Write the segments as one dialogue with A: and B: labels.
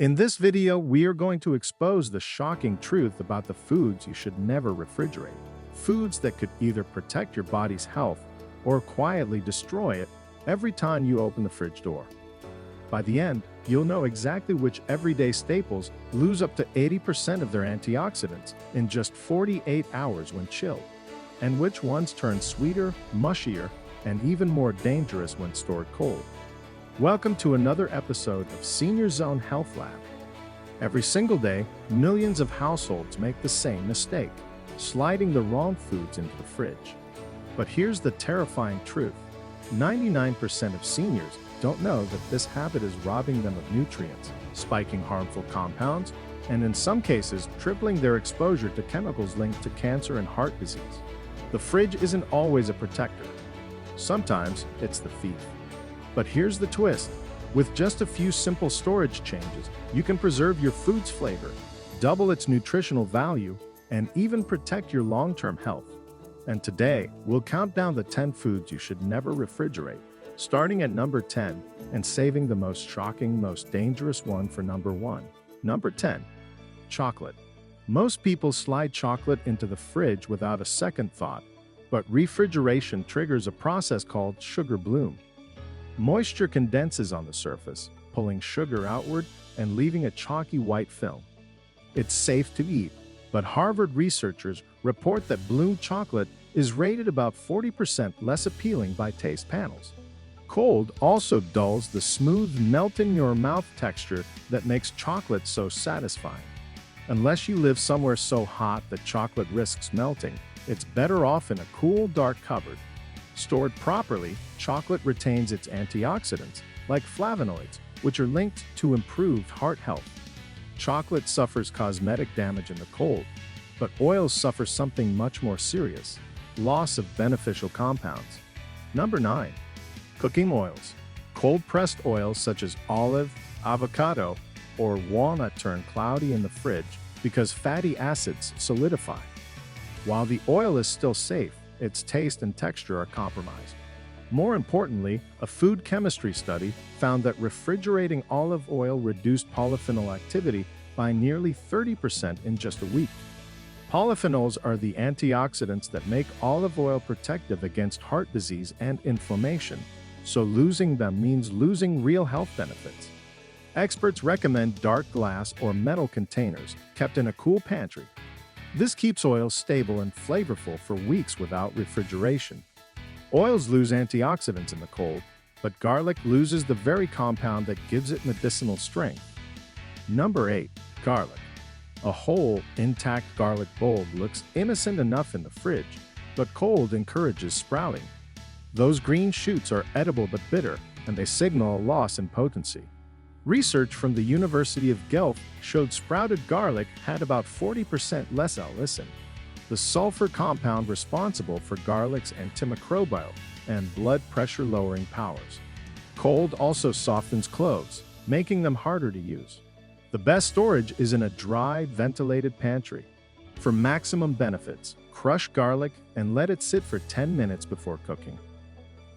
A: In this video, we are going to expose the shocking truth about the foods you should never refrigerate. Foods that could either protect your body's health or quietly destroy it every time you open the fridge door. By the end, you'll know exactly which everyday staples lose up to 80% of their antioxidants in just 48 hours when chilled, and which ones turn sweeter, mushier, and even more dangerous when stored cold. Welcome to another episode of Senior Zone Health Lab. Every single day, millions of households make the same mistake, sliding the wrong foods into the fridge. But here's the terrifying truth. 99% of seniors don't know that this habit is robbing them of nutrients, spiking harmful compounds, and in some cases, tripling their exposure to chemicals linked to cancer and heart disease. The fridge isn't always a protector. Sometimes it's the thief. But here's the twist. With just a few simple storage changes, you can preserve your food's flavor, double its nutritional value, and even protect your long-term health. And today, we'll count down the 10 foods you should never refrigerate, starting at number 10 and saving the most shocking, most dangerous one for number 1. Number 10. Chocolate. Most people slide chocolate into the fridge without a second thought, but refrigeration triggers a process called sugar bloom. Moisture condenses on the surface, pulling sugar outward and leaving a chalky white film. It's safe to eat, but Harvard researchers report that bloomed chocolate is rated about 40% less appealing by taste panels. Cold also dulls the smooth, melt-in-your-mouth texture that makes chocolate so satisfying. Unless you live somewhere so hot that chocolate risks melting, it's better off in a cool, dark cupboard. Stored properly, chocolate retains its antioxidants, like flavonoids, which are linked to improved heart health. Chocolate suffers cosmetic damage in the cold, but oils suffer something much more serious: loss of beneficial compounds. Number 9. Cooking oils. Cold-pressed oils such as olive, avocado, or walnut turn cloudy in the fridge because fatty acids solidify. While the oil is still safe, its taste and texture are compromised. More importantly, a food chemistry study found that refrigerating olive oil reduced polyphenol activity by nearly 30% in just a week. Polyphenols are the antioxidants that make olive oil protective against heart disease and inflammation, so losing them means losing real health benefits. Experts recommend dark glass or metal containers kept in a cool pantry. This keeps oils stable and flavorful for weeks without refrigeration. Oils lose antioxidants in the cold, but garlic loses the very compound that gives it medicinal strength. Number 8. Garlic. A whole, intact garlic bulb looks innocent enough in the fridge, but cold encourages sprouting. Those green shoots are edible but bitter, and they signal a loss in potency. Research from the University of Guelph showed sprouted garlic had about 40% less allicin, the sulfur compound responsible for garlic's antimicrobial and blood pressure-lowering powers. Cold also softens cloves, making them harder to use. The best storage is in a dry, ventilated pantry. For maximum benefits, crush garlic and let it sit for 10 minutes before cooking.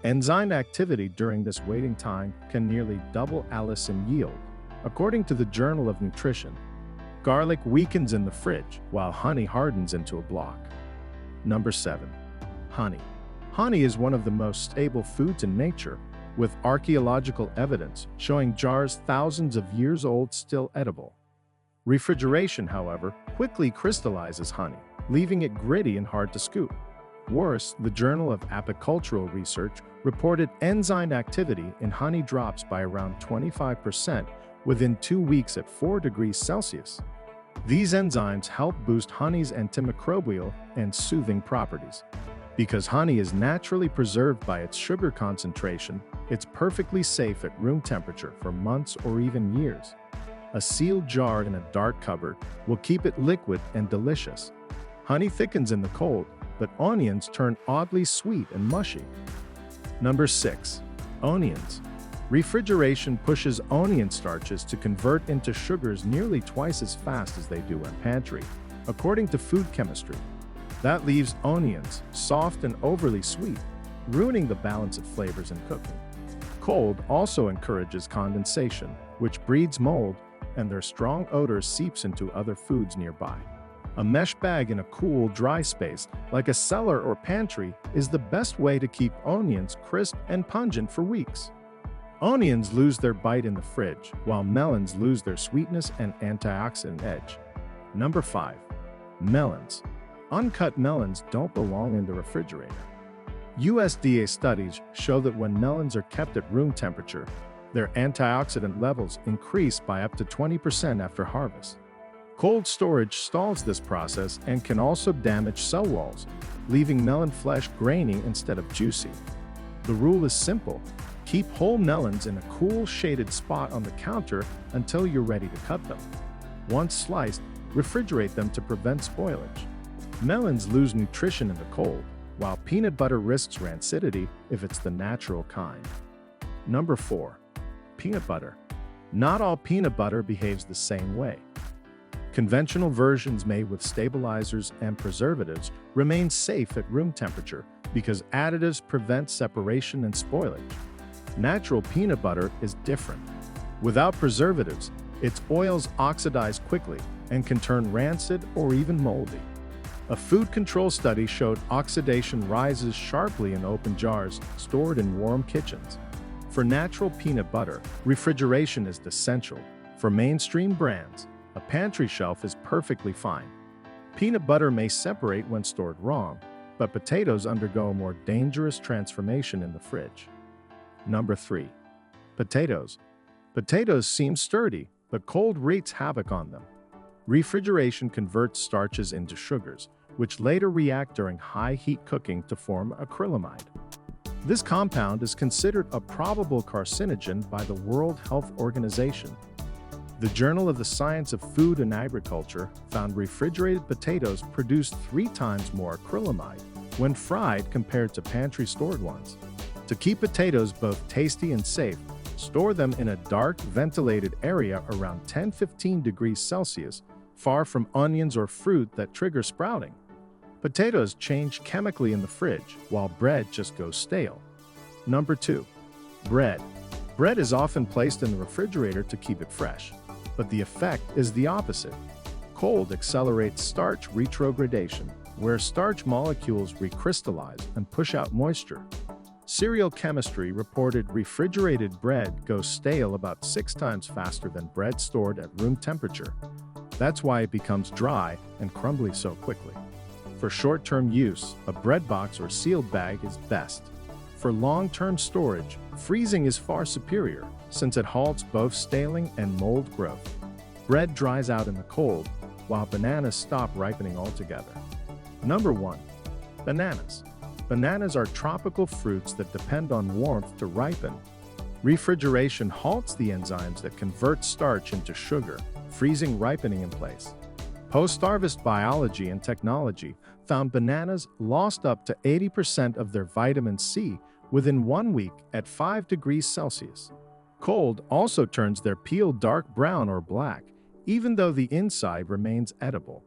A: Enzyme activity during this waiting time can nearly double allicin yield. According to the Journal of Nutrition, garlic weakens in the fridge while honey hardens into a block. Number 7. Honey. Honey is one of the most stable foods in nature, with archaeological evidence showing jars thousands of years old still edible. Refrigeration, however, quickly crystallizes honey, leaving it gritty and hard to scoop. Worse, the Journal of Apicultural Research reported enzyme activity in honey drops by around 25% within 2 weeks at 4 degrees Celsius. These enzymes help boost honey's antimicrobial and soothing properties. Because honey is naturally preserved by its sugar concentration, it's perfectly safe at room temperature for months or even years. A sealed jar in a dark cupboard will keep it liquid and delicious. Honey thickens in the cold, but onions turn oddly sweet and mushy. Number 6. Onions. Refrigeration pushes onion starches to convert into sugars nearly twice as fast as they do in pantry, according to food chemistry. That leaves onions soft and overly sweet, ruining the balance of flavors in cooking. Cold also encourages condensation, which breeds mold, and their strong odor seeps into other foods nearby. A mesh bag in a cool, dry space, like a cellar or pantry, is the best way to keep onions crisp and pungent for weeks. Onions lose their bite in the fridge, while melons lose their sweetness and antioxidant edge. Number 5. Melons. Uncut melons don't belong in the refrigerator. USDA studies show that when melons are kept at room temperature, their antioxidant levels increase by up to 20% after harvest. Cold storage stalls this process and can also damage cell walls, leaving melon flesh grainy instead of juicy. The rule is simple. Keep whole melons in a cool, shaded spot on the counter until you're ready to cut them. Once sliced, refrigerate them to prevent spoilage. Melons lose nutrition in the cold, while peanut butter risks rancidity if it's the natural kind. Number 4. Peanut butter. Not all peanut butter behaves the same way. Conventional versions made with stabilizers and preservatives remain safe at room temperature because additives prevent separation and spoilage. Natural peanut butter is different. Without preservatives, its oils oxidize quickly and can turn rancid or even moldy. A food control study showed oxidation rises sharply in open jars stored in warm kitchens. For natural peanut butter, refrigeration is essential. For mainstream brands, a pantry shelf is perfectly fine. Peanut butter may separate when stored wrong, but potatoes undergo a more dangerous transformation in the fridge. Number 3. Potatoes. Potatoes seem sturdy, but cold wreaks havoc on them. Refrigeration converts starches into sugars, which later react during high-heat cooking to form acrylamide. This compound is considered a probable carcinogen by the World Health Organization. The Journal of the Science of Food and Agriculture found refrigerated potatoes produced 3 times more acrylamide when fried compared to pantry-stored ones. To keep potatoes both tasty and safe, store them in a dark, ventilated area around 10-15 degrees Celsius, far from onions or fruit that trigger sprouting. Potatoes change chemically in the fridge, while bread just goes stale. Number 2. Bread. Bread is often placed in the refrigerator to keep it fresh, but the effect is the opposite. Cold accelerates starch retrogradation, where starch molecules recrystallize and push out moisture. Cereal chemistry reported refrigerated bread goes stale about 6 times faster than bread stored at room temperature. That's why it becomes dry and crumbly so quickly. For short-term use, a bread box or sealed bag is best. For long-term storage, freezing is far superior, since it halts both staling and mold growth. Bread dries out in the cold, while bananas stop ripening altogether. Number 1. Bananas. Bananas are tropical fruits that depend on warmth to ripen. Refrigeration halts the enzymes that convert starch into sugar, freezing ripening in place. Post-harvest biology and technology found bananas lost up to 80% of their vitamin C within 1 week at 5 degrees Celsius. Cold also turns their peel dark brown or black, even though the inside remains edible.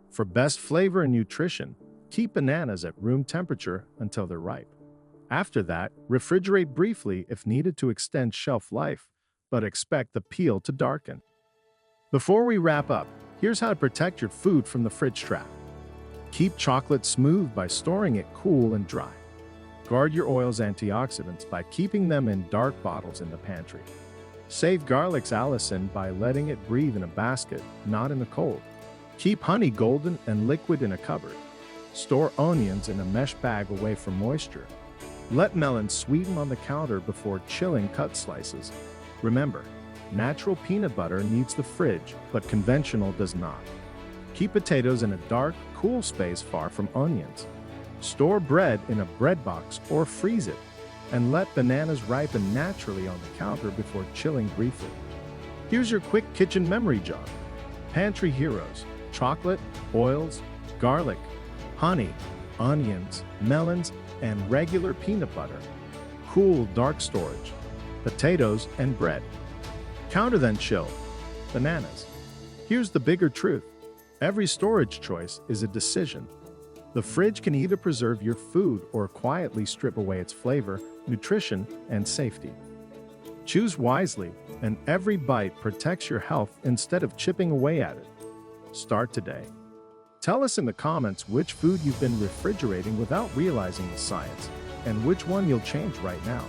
A: For best flavor and nutrition, keep bananas at room temperature until they're ripe. After that, refrigerate briefly if needed to extend shelf life, but expect the peel to darken. Before we wrap up, here's how to protect your food from the fridge trap. Keep chocolate smooth by storing it cool and dry. Guard your oil's antioxidants by keeping them in dark bottles in the pantry. Save garlic's allicin by letting it breathe in a basket, not in the cold. Keep honey golden and liquid in a cupboard. Store onions in a mesh bag away from moisture. Let melons sweeten on the counter before chilling cut slices. Remember, natural peanut butter needs the fridge, but conventional does not. Keep potatoes in a dark, cool space far from onions. Store bread in a bread box or freeze it, and let bananas ripen naturally on the counter before chilling briefly. Here's your quick kitchen memory jog. Pantry heroes: chocolate, oils, garlic, honey, onions, melons, and regular peanut butter. Cool, dark storage: potatoes and bread. Counter then chill: bananas. Here's the bigger truth. Every storage choice is a decision. The fridge can either preserve your food or quietly strip away its flavor, nutrition, and safety. Choose wisely, and every bite protects your health instead of chipping away at it. Start today. Tell us in the comments which food you've been refrigerating without realizing the science, and which one you'll change right now.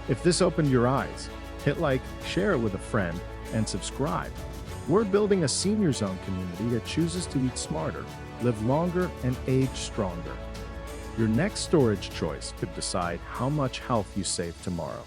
A: If this opened your eyes, hit like, share it with a friend, and subscribe. We're building a senior zone community that chooses to eat smarter, live longer, and age stronger. Your next storage choice could decide how much health you save tomorrow.